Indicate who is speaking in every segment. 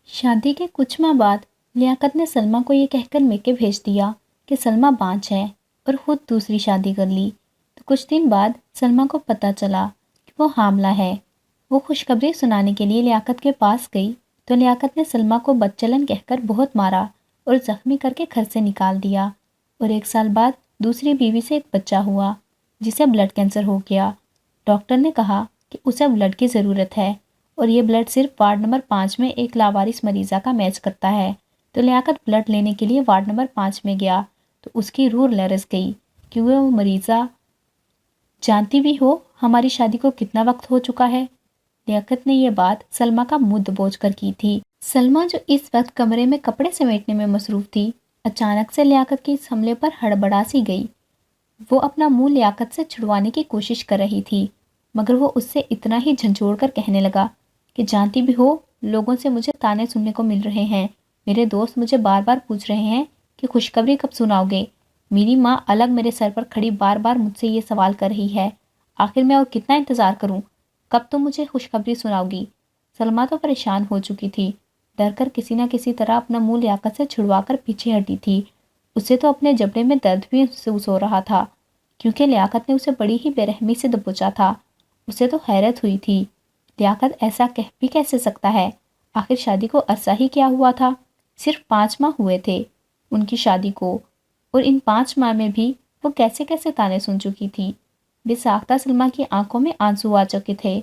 Speaker 1: شادی کے کچھ ماہ بعد لیاقت نے سلمیٰ کو یہ کہہ کر میکے بھیج دیا کہ سلمیٰ بانجھ ہے اور خود دوسری شادی کر لی۔ تو کچھ دن بعد سلمیٰ کو پتہ چلا کہ وہ حاملہ ہے۔ وہ خوشخبری سنانے کے لیے لیاقت کے پاس گئی تو لیاقت نے سلمیٰ کو بدچلن کہہ کر بہت مارا اور زخمی کر کے گھر سے نکال دیا۔ اور 1 سال بعد دوسری بیوی سے ایک بچہ ہوا جسے بلڈ کینسر ہو گیا۔ ڈاکٹر نے کہا کہ اسے بلڈ کی ضرورت ہے اور یہ بلڈ صرف وارڈ نمبر 5 میں ایک لاوارث مریضہ کا میچ کرتا ہے۔ تو لیاقت بلڈ لینے کے لیے وارڈ نمبر 5 میں گیا تو اس کی روح لرز گئی کیونکہ وہ مریضہ جانتی بھی ہو ہماری شادی کو کتنا وقت ہو چکا ہے۔ لیاقت نے یہ بات سلمیٰ کا منہ دبوچ کر کی تھی۔ سلمیٰ جو اس وقت کمرے میں کپڑے سمیٹنے میں مصروف تھی، اچانک سے لیاقت کے اس حملے پر ہڑبڑا سی گئی۔ وہ اپنا منہ لیاقت سے چھڑوانے کی کوشش کر رہی تھی مگر وہ اس سے اتنا ہی جھنجھوڑ کر کہنے لگا کہ جانتی بھی ہو لوگوں سے مجھے تانے سننے کو مل رہے ہیں۔ میرے دوست مجھے بار بار پوچھ رہے ہیں کہ خوشخبری کب سناؤ گے۔ میری ماں الگ میرے سر پر کھڑی بار بار مجھ سے یہ سوال کر رہی ہے۔ آخر میں اور کتنا انتظار کروں؟ کب تم مجھے خوشخبری سناؤ گی؟ سلمیٰ تو پریشان ہو چکی تھی، ڈر کر کسی نہ کسی طرح اپنا منہ لیاقت سے چھڑوا کر پیچھے ہٹی تھی۔ اسے تو اپنے جبڑے میں درد بھی محسوس ہو رہا تھا کیونکہ لیاقت نے اسے بڑی ہی بے رحمی سے دبوچا تھا۔ اسے تو حیرت ہوئی تھی، لیاقت ایسا کہہ بھی کیسے سکتا ہے؟ آخر شادی کو عرصہ ہی کیا ہوا تھا، صرف 5 ماہ ہوئے تھے ان کی شادی کو، اور ان 5 ماہ میں بھی وہ کیسے کیسے تانے سن چکی تھی۔ بے ساختہ سلمیٰ کی آنکھوں میں آنسو آ چکے تھے۔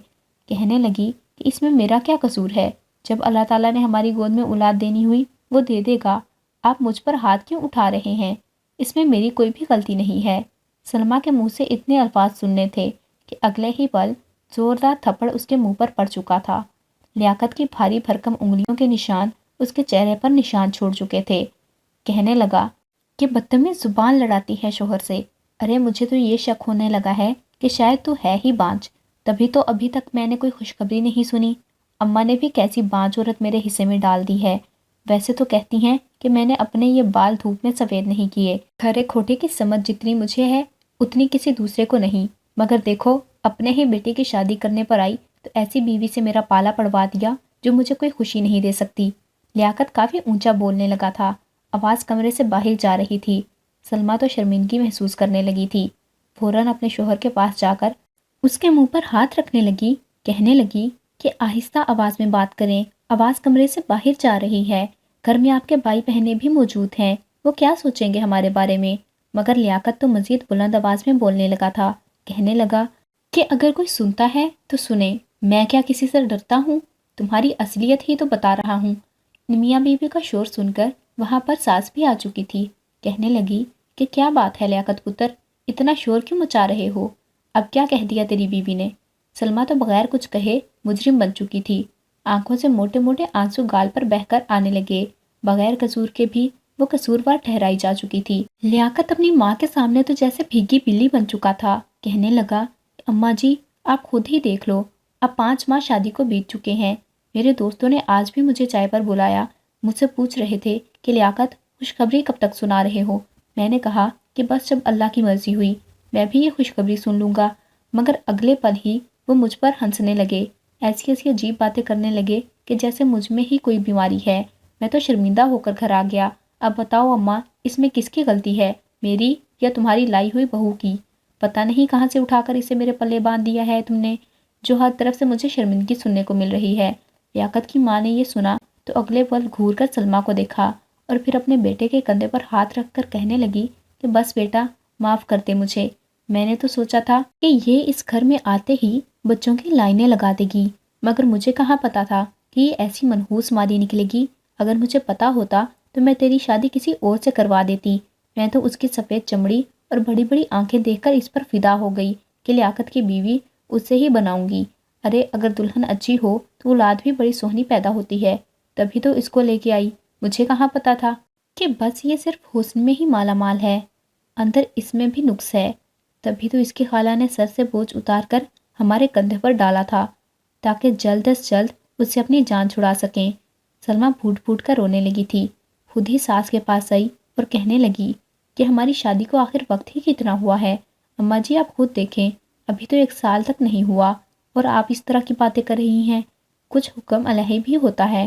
Speaker 1: کہنے لگی کہ اس میں میرا کیا قصور ہے؟ جب اللہ تعالیٰ نے ہماری گود میں اولاد دینی ہوئی وہ دے دے گا، آپ مجھ پر ہاتھ کیوں اٹھا رہے ہیں؟ اس میں میری کوئی بھی غلطی نہیں ہے۔ سلمیٰ کے منہ سے اتنے الفاظ سننے تھے کہ اگلے ہی پل زوردار تھپڑ اس کے منہ پر پڑ چکا تھا۔ لیاقت کی بھاری بھرکم انگلیوں کے نشان اس کے چہرے پر نشان چھوڑ چکے تھے۔ کہنے لگا کہ بدتمیز زبان لڑاتی ہے شوہر سے۔ ارے مجھے تو یہ شک ہونے لگا ہے کہ شاید تو ہے ہی بانجھ، تبھی تو ابھی تک میں نے کوئی خوشخبری نہیں سنی۔ اماں نے بھی کیسی بانجھ عورت میرے حصے میں ڈال دی ہے۔ ویسے تو کہتی ہیں کہ میں نے اپنے یہ بال دھوپ میں سفید نہیں کیے، کھرے کھوٹے کی سمجھ جتنی مجھے ہے اتنی کسی دوسرے کو نہیں، مگر دیکھو اپنے ہی بیٹے کی شادی کرنے پر آئی تو ایسی بیوی سے میرا پالا پڑوا دیا جو مجھے کوئی خوشی نہیں دے سکتی۔ لیاقت کافی اونچا بولنے لگا تھا، آواز کمرے سے باہر جا رہی تھی۔ سلمیٰ تو شرمندگی محسوس کرنے لگی تھی، فوراً اپنے شوہر کے پاس جا کر اس کے منہ پر ہاتھ رکھنے لگی۔ کہنے لگی کہ آہستہ آواز میں بات کریں، آواز کمرے سے باہر جا رہی ہے، گھر میں آپ کے بھائی بہنیں بھی موجود ہیں، وہ کیا سوچیں گے ہمارے بارے میں؟ مگر لیاقت تو مزید بلند آواز میں بولنے لگا تھا۔ کہنے لگا کہ اگر کوئی سنتا ہے تو سنے، میں کیا کسی سے ڈرتا ہوں؟ تمہاری اصلیت ہی تو بتا رہا ہوں۔ میاں بیوی کا شور سن کر وہاں پر ساس بھی آ چکی تھی۔ کہنے لگی کہ کیا بات ہے لیاقت پتر، اتنا شور کیوں مچا رہے ہو؟ اب کیا کہہ دیا تیری بیوی نے؟ سلمیٰ تو بغیر کچھ کہے مجرم بن چکی تھی، آنکھوں سے موٹے موٹے آنسو گال پر بہہ کر آنے لگے، بغیر قصور کے بھی وہ قصوروار ٹھہرائی جا چکی تھی۔ لیاقت اپنی ماں کے سامنے تو جیسے بھیگی بلی بن چکا تھا۔ کہنے لگا اماں جی آپ خود ہی دیکھ لو، اب 5 ماہ شادی کو بیت چکے ہیں۔ میرے دوستوں نے آج بھی مجھے چائے پر بلایا، مجھ سے پوچھ رہے تھے کہ لیاقت خوشخبری کب تک سنا رہے ہو؟ میں نے کہا کہ بس جب اللہ کی مرضی ہوئی میں بھی یہ خوشخبری سن لوں گا، مگر اگلے پل ہی وہ مجھ پر ہنسنے لگے، ایسی ایسی عجیب باتیں کرنے لگے کہ جیسے مجھ میں ہی کوئی بیماری ہے۔ میں تو شرمندہ ہو کر گھر آ گیا۔ اب بتاؤ اماں اس میں کس کی غلطی ہے، میری یا تمہاری لائی ہوئی بہو کی؟ پتہ نہیں کہاں سے اٹھا کر اسے میرے پلے باندھ دیا ہے تم نے، جو ہر طرف سے مجھے شرمندگی سننے کو مل رہی ہے۔ لیاقت کی ماں نے یہ سنا تو اگلے پل گھور کر سلمیٰ کو دیکھا اور پھر اپنے بیٹے کے کندھے پر ہاتھ رکھ کر کہنے لگی کہ بس بیٹا معاف کر دے مجھے، میں نے تو سوچا تھا کہ یہ اس گھر میں آتے ہی بچوں کی لائنیں لگا دے گی، مگر مجھے کہاں پتا تھا کہ یہ ایسی منحوس ماری نکلے گی۔ اگر مجھے پتا ہوتا تو میں تیری شادی کسی اور سے کروا دیتی۔ میں تو اس کی سفید چمڑی اور بڑی بڑی آنکھیں دیکھ کر اس پر فدا ہو گئی کہ لیاقت کی بیوی اس سے ہی بناؤں گی۔ ارے اگر دلہن اچھی ہو تو اولاد بھی بڑی سونی پیدا ہوتی ہے، تبھی تو اس کو لے کے آئی۔ مجھے کہاں پتا تھا کہ بس یہ صرف حسن میں ہی مالا مال ہے، اندر اس میں بھی نقص ہے، تبھی تو اس کی خالہ نے سر سے بوجھ اتار کر ہمارے کندھے پر ڈالا تھا تاکہ جلد از جلد اس سے اپنی جان چھڑا سکیں۔ سلمیٰ پھوٹ پھوٹ کر رونے لگی تھی، خود ہی ساس کے پاس آئی اور کہنے لگی کہ ہماری شادی کو آخر وقت ہی کتنا ہوا ہے؟ اماں جی آپ خود دیکھیں، ابھی تو 1 سال تک نہیں ہوا اور آپ اس طرح کی باتیں کر رہی ہیں۔ کچھ حکم الہی بھی ہوتا ہے،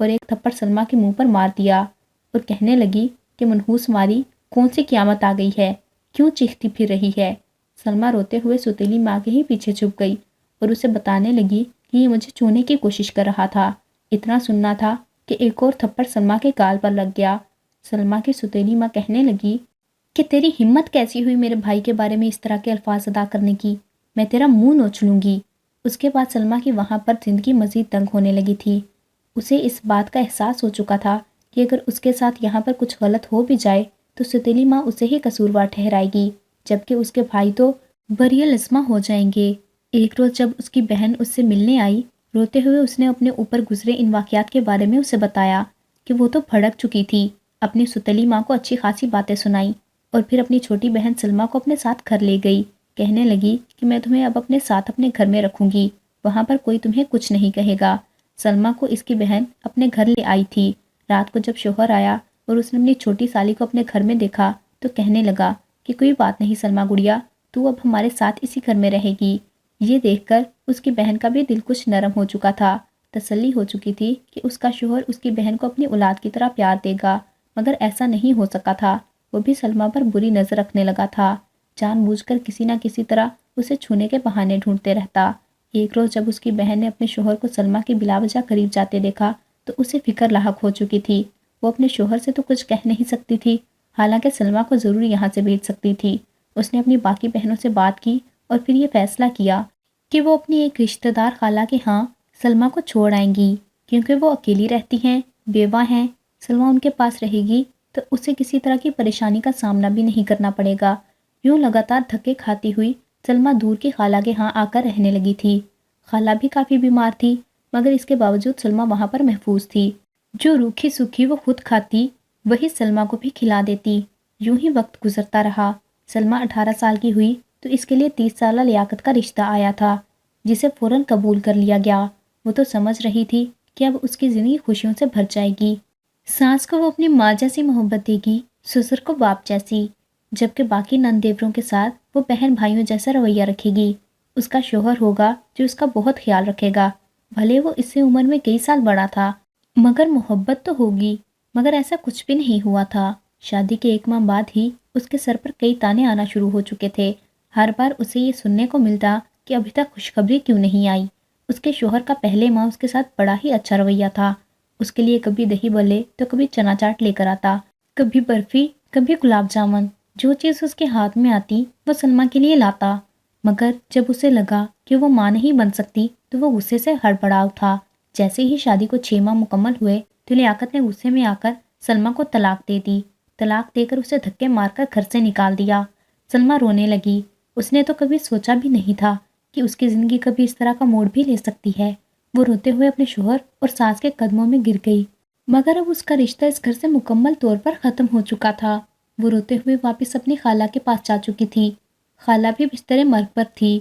Speaker 1: اور ایک تھپڑ سلمیٰ کے منہ پر مار دیا اور کہنے لگی کہ منحوس ماری، کون سی قیامت آ گئی ہے، کیوں چیختی پھر رہی ہے؟ سلمیٰ روتے ہوئے ستیلی ماں کے ہی پیچھے چھپ گئی اور اسے بتانے لگی کہ یہ مجھے چھونے کی کوشش کر رہا تھا۔ اتنا سننا تھا کہ ایک اور تھپڑ سلمیٰ کے گال پر لگ گیا۔ سلمیٰ کی ستیلی ماں کہنے لگی کہ تیری ہمت کیسی ہوئی میرے بھائی کے بارے میں اس طرح کے الفاظ ادا کرنے کی، میں تیرا منہ نوچ لوں گی۔ اس کے بعد سلمیٰ کی وہاں پر زندگی مزید تنگ ہونے لگی تھی۔ اسے اس بات کا احساس ہو چکا تھا کہ اگر اس کے ساتھ یہاں پر کچھ غلط ہو بھی جائے تو ستیلی ماں اسے ہی قصوروار ٹھہرائے گی، جبکہ اس کے بھائی تو بری الاسما ہو جائیں گے۔ ایک روز جب اس کی بہن اس سے ملنے آئی، روتے ہوئے اس نے اپنے اوپر گزرے ان واقعات کے بارے میں اسے بتایا کہ وہ تو بھڑک چکی تھی، اپنی ستیلی ماں کو اچھی خاصی باتیں سنائی اور پھر اپنی چھوٹی بہن سلمیٰ کو اپنے ساتھ گھر لے گئی۔ کہنے لگی کہ میں تمہیں اب اپنے ساتھ اپنے گھر میں رکھوں گی، وہاں پر کوئی تمہیں کچھ نہیں کہے گا۔ سلمیٰ کو اس کی بہن اپنے گھر لے آئی تھی۔ رات کو جب شوہر آیا اور اس نے اپنی چھوٹی سالی کو اپنے گھر میں دیکھا تو کہنے لگا کہ کوئی بات نہیں سلمیٰ گڑیا، تو اب ہمارے ساتھ اسی گھر میں رہے گی۔ یہ دیکھ کر اس کی بہن کا بھی دل کچھ نرم ہو چکا تھا، تسلی ہو چکی تھی کہ اس کا شوہر اس کی بہن کو اپنی اولاد کی طرح پیار دے گا، مگر ایسا نہیں ہو سکا تھا۔ وہ بھی سلمیٰ پر بری نظر رکھنے لگا تھا، جان بوجھ کر کسی نہ کسی طرح اسے چھونے کے بہانے ڈھونڈتے رہتا۔ ایک روز جب اس کی بہن نے اپنے شوہر کو سلمیٰ کی بلا وجہ قریب جاتے دیکھا تو اسے فکر لاحق ہو چکی تھی۔ وہ اپنے شوہر سے تو کچھ کہہ نہیں سکتی تھی، حالانکہ سلمیٰ کو ضرور یہاں سے بھیج سکتی تھی۔ اس نے اپنی باقی بہنوں سے بات کی اور پھر یہ فیصلہ کیا کہ وہ اپنی ایک رشتہ دار خالہ کے ہاں سلمیٰ کو چھوڑ آئیں گی، کیونکہ وہ اکیلی رہتی ہیں، بیوہ ہیں۔ سلمیٰ ان کے پاس رہے گی تو اسے کسی طرح کی پریشانی کا سامنا بھی نہیں کرنا پڑے گا۔ یوں لگاتار دھکے کھاتی ہوئی سلمیٰ دور کی خالہ کے ہاں آ کر رہنے لگی تھی۔ خالہ بھی کافی بیمار تھی، مگر اس کے باوجود سلمیٰ وہاں پر محفوظ تھی۔ جو روکھی سوکھی وہ خود کھاتی وہی سلمیٰ کو بھی کھلا دیتی۔ یوں ہی وقت گزرتا رہا۔ سلمیٰ 18 سال کی ہوئی تو اس کے لیے 30 سالہ لیاقت کا رشتہ آیا تھا، جسے فوراً قبول کر لیا گیا۔ وہ تو سمجھ رہی تھی کہ اب اس کی زندگی خوشیوں سے بھر جائے گی۔ ساس کو وہ اپنی ماں جیسی محبت دے گی، سسر کو باپ جیسی، جبکہ باقی نند دیوروں کے ساتھ وہ بہن بھائیوں جیسا رویہ رکھے گی۔ اس کا شوہر ہوگا جو اس کا بہت خیال رکھے گا، بھلے وہ اس سے عمر میں کئی سال بڑا تھا، مگر محبت تو ہوگی۔ مگر ایسا کچھ بھی نہیں ہوا تھا۔ شادی کے 1 ماہ بعد ہی اس کے سر پر کئی تانے آنا شروع ہو چکے تھے۔ ہر بار اسے یہ سننے کو ملتا کہ ابھی تک خوشخبری کیوں نہیں آئی۔ اس کے شوہر کا پہلے ماہ اس کے ساتھ بڑا ہی اچھا رویہ تھا۔ اس کے لیے کبھی دہی بلے تو کبھی چنا چاٹ لے کر آتا، کبھی برفی، کبھی گلاب جامن، جو چیز اس کے ہاتھ میں آتی وہ سلمیٰ کے لیے لاتا۔ مگر جب اسے لگا کہ وہ ماں نہیں بن سکتی تو وہ غصے سے ہڑبڑا اٹھا۔ جیسے ہی شادی کو 6 ماہ مکمل ہوئے تو لیاقت نے غصے میں آ کر سلمیٰ کو طلاق دے دی۔ طلاق دے کر اسے دھکے مار کر گھر سے نکال دیا۔ سلمیٰ رونے لگی۔ اس نے تو کبھی سوچا بھی نہیں تھا کہ اس کی زندگی کبھی اس طرح کا موڑ بھی لے سکتی ہے۔ وہ روتے ہوئے اپنے شوہر اور ساس کے قدموں میں گر گئی، مگر اب اس کا رشتہ اس گھر سے مکمل طور پر ختم ہو چکا تھا۔ وہ روتے ہوئے واپس اپنی خالہ کے پاس جا چکی تھی۔ خالہ بھی بستر مرگ پر تھی۔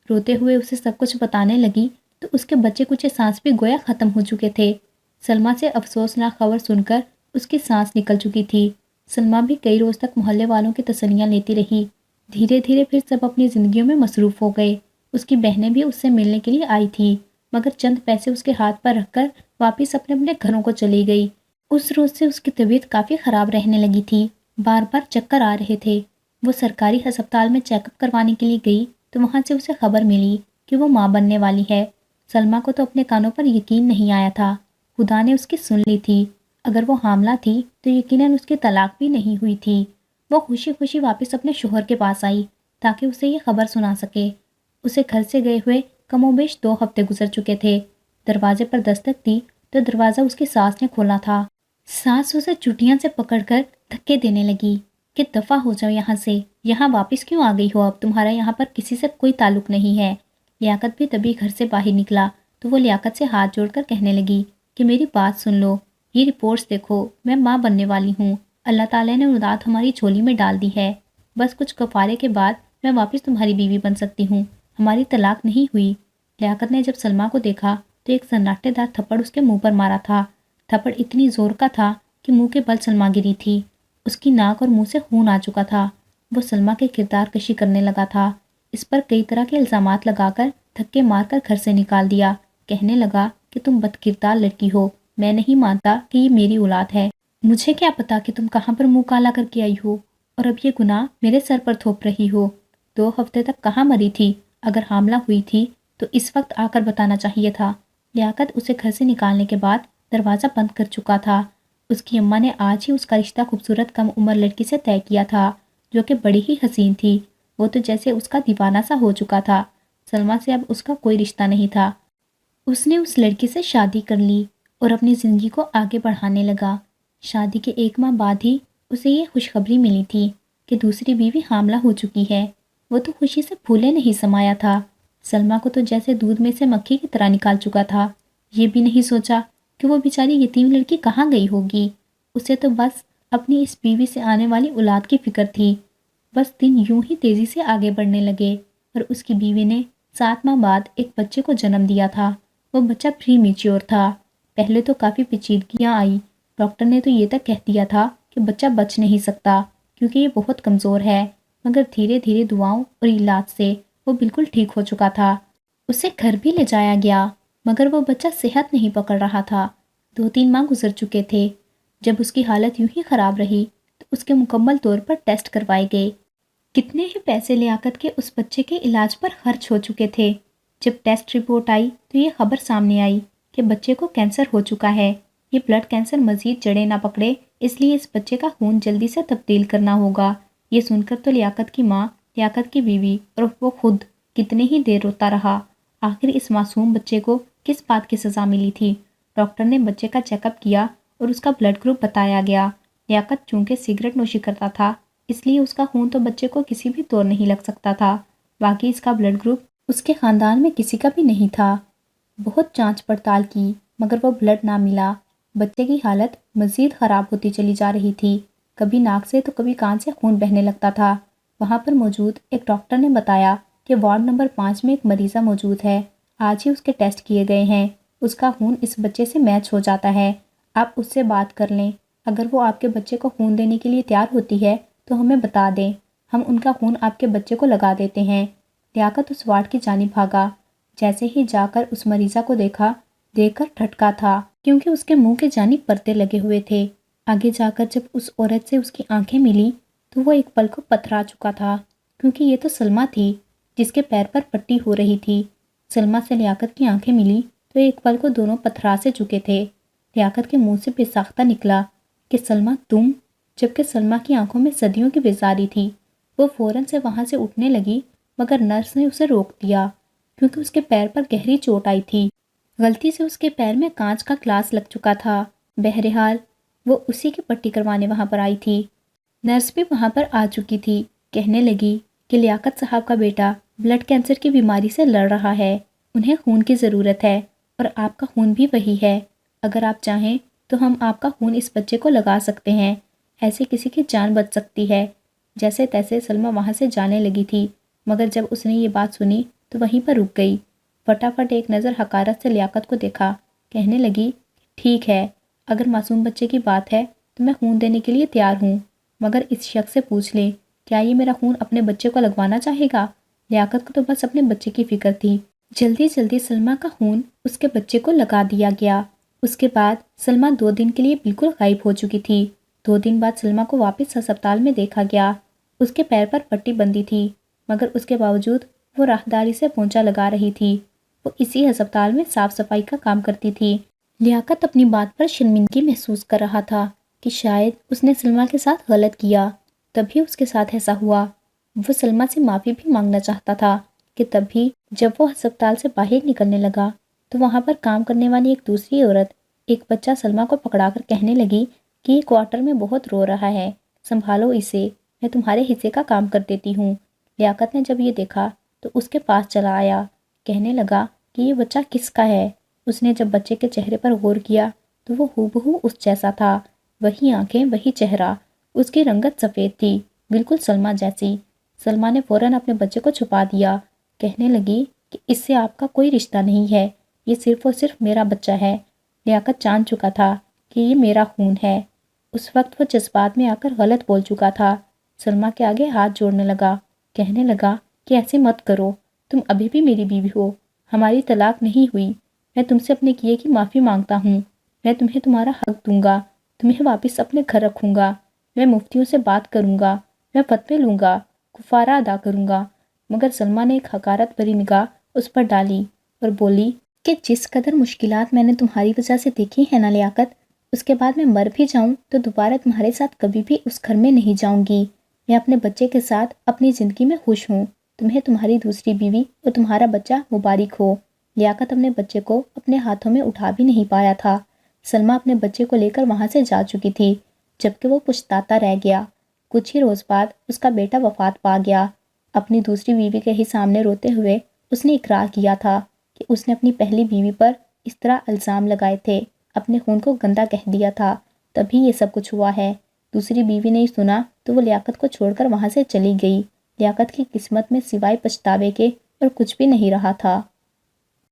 Speaker 1: روتے ہوئے اسے سب کچھ بتانے لگی تو اس کے بچے کچھ سانس بھی گویا ختم ہو چکے تھے۔ سلمیٰ سے افسوسناک خبر سن کر اس کی سانس نکل چکی تھی۔ سلمیٰ بھی کئی روز تک محلے والوں کی تسلیاں لیتی رہی۔ دھیرے دھیرے پھر سب اپنی زندگیوں میں مصروف ہو گئے۔ اس کی بہنیں بھی اس سے ملنے کے لیے آئی تھی، مگر چند پیسے اس کے ہاتھ پر رکھ کر واپس اپنے اپنے گھروں کو چلی گئی۔ اس روز سے اس کی طبیعت کافی خراب رہنے لگی تھی، بار بار چکر آ رہے تھے۔ وہ سرکاری ہسپتال میں چیک اپ کروانے کے لیے گئی تو وہاں سے اسے خبر ملی کہ وہ ماں بننے والی ہے۔ سلمیٰ کو تو اپنے کانوں پر یقین نہیں آیا تھا۔ خدا نے اس کی سن لی تھی۔ اگر وہ حاملہ تھی تو یقیناً اس کی طلاق بھی نہیں ہوئی تھی۔ وہ خوشی خوشی واپس اپنے شوہر کے پاس آئی تاکہ اسے یہ خبر سنا سکے۔ اسے گھر سے گئے ہوئے کم و بیش 2 ہفتے گزر چکے تھے۔ دروازے پر دستک دی تو دروازہ اس کی ساس نے کھولا تھا۔ ساس اسے چٹیاں سے پکڑ کر دھکے دینے لگی کہ دفع ہو جاؤ یہاں سے، یہاں واپس کیوں آ گئی ہو؟ اب تمہارا یہاں پر کسی سے کوئی تعلق نہیں ہے۔ لیاقت بھی تبھی گھر سے باہر نکلا تو وہ لیاقت سے ہاتھ جوڑ کر کہنے لگی کہ میری بات سن لو، یہ رپورٹس دیکھو، میں ماں بننے والی ہوں۔ اللہ تعالیٰ نے اولاد ہماری جھولی میں ڈال دی ہے، بس کچھ کفارے کے بعد میں واپس تمہاری بیوی بن سکتی ہوں، ہماری طلاق نہیں ہوئی۔ لیاقت نے جب سلمیٰ کو دیکھا تو ایک سناٹے دار تھپڑ اس کے منہ پر مارا تھا۔ تھپڑ اتنی زور کا تھا کہ منہ کے بل سلمیٰ گری تھی۔ اس کی ناک اور منہ سے خون آ چکا تھا۔ وہ سلمیٰ کے کردار کشی کرنے لگا تھا۔ اس پر کئی طرح کے الزامات لگا کر دھکے مار کر گھر سے نکال دیا۔ کہنے لگا کہ تم بد کردار لڑکی ہو، میں نہیں مانتا کہ یہ میری اولاد ہے۔ مجھے کیا پتا کہ تم کہاں پر منہ کالا کر کے آئی ہو اور اب یہ گناہ میرے سر پر تھوپ رہی ہو۔ 2 ہفتے تک کہاں مری تھی؟ اگر حاملہ ہوئی تھی تو اس وقت آ کر بتانا چاہیے تھا۔ لیاقت اسے گھر سے نکالنے کے بعد دروازہ بند کر چکا تھا۔ اس کی اماں نے آج ہی اس کا رشتہ خوبصورت کم عمر لڑکی سے طے کیا تھا جو کہ بڑی ہی حسین تھی۔ وہ تو جیسے اس کا دیوانہ سا ہو چکا تھا۔ سلمیٰ سے اب اس کا کوئی رشتہ نہیں تھا۔ اس نے اس لڑکی سے شادی کر لی اور اپنی زندگی کو آگے بڑھانے لگا۔ شادی کے 1 ماہ بعد ہی اسے یہ خوشخبری ملی تھی کہ دوسری بیوی حاملہ ہو چکی ہے۔ وہ تو خوشی سے پھولے نہیں سمایا تھا۔ سلمیٰ کو تو جیسے دودھ میں سے مکھی کی طرح نکال چکا تھا۔ یہ بھی نہیں سوچا کہ وہ بیچاری یتیم لڑکی کہاں گئی ہوگی۔ اسے تو بس اپنی اس بیوی سے آنے والی اولاد کی فکر تھی۔ بس دن یوں ہی تیزی سے آگے بڑھنے لگے اور اس کی بیوی نے 7 ماہ بعد ایک بچے کو جنم دیا تھا۔ وہ بچہ پری میچور تھا۔ پہلے تو کافی پیچیدگیاں آئی۔ ڈاکٹر نے تو یہ تک کہہ دیا تھا کہ بچہ بچ نہیں سکتا کیونکہ یہ بہت کمزور ہے، مگر دھیرے دھیرے دعاؤں اور علاج سے وہ بالکل ٹھیک ہو چکا تھا۔ اسے گھر بھی لے جایا گیا مگر وہ بچہ صحت نہیں پکڑ رہا تھا۔ 2-3 ماہ گزر چکے تھے۔ جب اس کی حالت یوں ہی خراب رہی تو اس کے مکمل طور پر ٹیسٹ کروائے گئے۔ کتنے ہی پیسے لیاقت کے اس بچے کے علاج پر خرچ ہو چکے تھے۔ جب ٹیسٹ رپورٹ آئی تو یہ خبر سامنے آئی کہ بچے کو کینسر ہو چکا ہے۔ یہ بلڈ کینسر مزید جڑیں نہ پکڑے، اس لیے اس بچے کا خون جلدی سے تبدیل کرنا ہوگا۔ یہ سن کر تو لیاقت کی ماں، لیاقت کی بیوی اور وہ خود کتنے ہی دیر روتا رہا۔ آخر اس معصوم بچے کو کس بات کی سزا ملی تھی؟ ڈاکٹر نے بچے کا چیک اپ کیا اور اس کا بلڈ گروپ بتایا گیا۔ لیاقت چونکہ سگریٹ نوشی کرتا تھا اس لیے اس کا خون تو بچے کو کسی بھی طور نہیں لگ سکتا تھا۔ باقی اس کا بلڈ گروپ اس کے خاندان میں کسی کا بھی نہیں تھا۔ بہت جانچ پڑتال کی مگر وہ بلڈ نہ ملا۔ بچے کی حالت مزید خراب ہوتی چلی جا رہی تھی۔ کبھی ناک سے تو کبھی کان سے خون بہنے لگتا تھا۔ وہاں پر موجود ایک ڈاکٹر نے بتایا کہ وارڈ نمبر 5 میں ایک مریضہ موجود ہے۔ آج ہی اس کے ٹیسٹ کیے گئے ہیں۔ اس کا خون اس بچے سے میچ ہو جاتا ہے۔ آپ اس سے بات کر لیں۔ اگر وہ آپ کے بچے کو خون دینے کے لیے تیار ہوتی ہے تو ہمیں بتا دیں، ہم ان کا خون آپ کے بچے کو لگا دیتے ہیں۔ لیاقت اس وارڈ کی جانب بھاگا۔ جیسے ہی جا کر اس مریضہ کو دیکھا، دیکھ کر ٹھٹکا تھا کیونکہ اس کے منہ کے جانب پردے لگے ہوئے تھے۔ آگے جا کر جب اس عورت سے اس کی آنکھیں ملی تو وہ ایک پل کو پتھرا چکا تھا کیونکہ یہ تو سلمیٰ تھی جس کے پیر پر پٹی ہو رہی تھی۔ سلمیٰ سے لیاقت کی آنکھیں ملی تو ایک پل کو دونوں پتھرا سے چکے تھے۔ لیاقت کے منہ سے بے ساختہ نکلا کہ سلمیٰ تم، جبکہ سلمیٰ کی آنکھوں میں صدیوں کی بیزاری تھی۔ وہ فوراً سے وہاں سے اٹھنے لگی مگر نرس نے اسے روک دیا کیونکہ اس کے پیر پر گہری چوٹ آئی تھی۔ غلطی سے اس کے پیر میں کانچ کا گلاس لگ چکا تھا۔ بہرحال وہ اسی کی پٹی کروانے وہاں پر آئی تھی۔ نرس بھی وہاں پر آ چکی تھی۔ کہنے لگی کہ لیاقت صاحب کا بیٹا بلڈ کینسر کی بیماری سے لڑ رہا ہے، انہیں خون کی ضرورت ہے اور آپ کا خون بھی وہی ہے۔ اگر آپ چاہیں تو ہم آپ کا خون اس بچے کو لگا سکتے ہیں، ایسے کسی کی جان بچ سکتی ہے۔ جیسے تیسے سلمیٰ وہاں سے جانے لگی تھی مگر جب اس نے یہ بات سنی تو وہیں پر رک گئی۔ فٹافٹ ایک نظر حقارت سے لیاقت کو دیکھا، کہنے لگی ٹھیک ہے، اگر معصوم بچے کی بات ہے تو میں خون دینے کے لیے تیار ہوں، مگر اس شخص سے پوچھ لیں کیا یہ میرا خون اپنے بچے کو لگوانا چاہے گا؟ لیاقت کو تو بس اپنے بچے کی فکر تھی۔ جلدی جلدی سلمیٰ کا خون اس کے بچے کو لگا دیا گیا۔ اس کے بعد سلمیٰ 2 دن کے لیے بالکل غائب ہو چکی تھی۔ 2 دن بعد سلمیٰ کو واپس ہسپتال میں دیکھا گیا۔ اس کے پیر پر پٹی بندھی تھی مگر اس کے باوجود وہ راہداری سے پونچا لگا رہی تھی۔ وہ اسی ہسپتال میں صاف صفائی کا کام کرتی تھی۔ لیاقت اپنی بات پر شرمندگی محسوس کر رہا تھا کہ شاید اس نے سلمیٰ کے ساتھ غلط کیا، تبھی اس کے ساتھ ایسا ہوا۔ وہ سلمیٰ سے معافی بھی مانگنا چاہتا تھا کہ تبھی جب وہ ہسپتال سے باہر نکلنے لگا تو وہاں پر کام کرنے والی ایک دوسری عورت ایک بچہ سلمیٰ کو پکڑا کر کہنے لگی کہ یہ کوارٹر میں بہت رو رہا ہے، سنبھالو اسے، میں تمہارے حصے کا کام کر دیتی ہوں۔ لیاقت نے جب یہ دیکھا تو اس کے پاس چلا آیا، کہنے لگا کہ یہ بچہ کس کا ہے۔ اس نے جب بچے کے چہرے پر غور کیا تو وہ ہو بہو اس جیسا تھا، وہی آنکھیں، وہی چہرہ، اس کی رنگت سفید تھی، بالکل سلمیٰ جیسی۔ سلمیٰ نے فوراً اپنے بچے کو چھپا دیا، کہنے لگی کہ اس سے آپ کا کوئی رشتہ نہیں ہے، یہ صرف اور صرف میرا بچہ ہے۔ لیاقت جان چکا تھا کہ یہ میرا خون ہے۔ اس وقت وہ جذبات میں آ کر غلط بول چکا تھا۔ سلمیٰ کے آگے ہاتھ جوڑنے لگا، کہنے لگا کہ ایسے مت کرو، تم ابھی بھی میری بیوی ہو، ہماری طلاق نہیں ہوئی، میں تم سے اپنے کیے کی معافی مانگتا ہوں۔ میں تمہیں تمہارا حق دوں گا، تمہیں واپس اپنے گھر رکھوں گا، میں مفتیوں سے بات کروں گا، میں فتوے لوں گا، کفارہ ادا کروں گا۔ مگر سلمیٰ نے ایک حقارت بھری نگاہ اس پر ڈالی اور بولی کہ جس قدر مشکلات میں نے تمہاری وجہ سے دیکھی ہیں نا لیاقت، اس کے بعد میں مر بھی جاؤں تو دوبارہ تمہارے ساتھ کبھی بھی اس گھر میں نہیں جاؤں گی۔ میں اپنے بچے کے ساتھ اپنی زندگی میں خوش ہوں، تمہیں تمہاری دوسری بیوی اور تمہارا بچہ مبارک ہو۔ لیاقت اپنے بچے کو اپنے ہاتھوں میں اٹھا بھی نہیں پایا تھا۔ سلمیٰ اپنے بچے کو لے کر وہاں سے جا چکی تھی، جبکہ وہ پچھتاتا رہ گیا۔ کچھ ہی روز بعد اس کا بیٹا وفات پا گیا۔ اپنی دوسری بیوی کے ہی سامنے روتے ہوئے اس نے اقرار کیا تھا کہ اس نے اپنی پہلی بیوی پر اس طرح الزام لگائے تھے، اپنے خون کو گندا کہہ دیا تھا، تبھی یہ سب کچھ ہوا ہے۔ دوسری بیوی نے سنا تو وہ لیاقت کو چھوڑ کر وہاں سے چلی گئی۔ لیاقت کی قسمت میں سوائے پچھتاوے کے اور کچھ بھی نہیں رہا تھا۔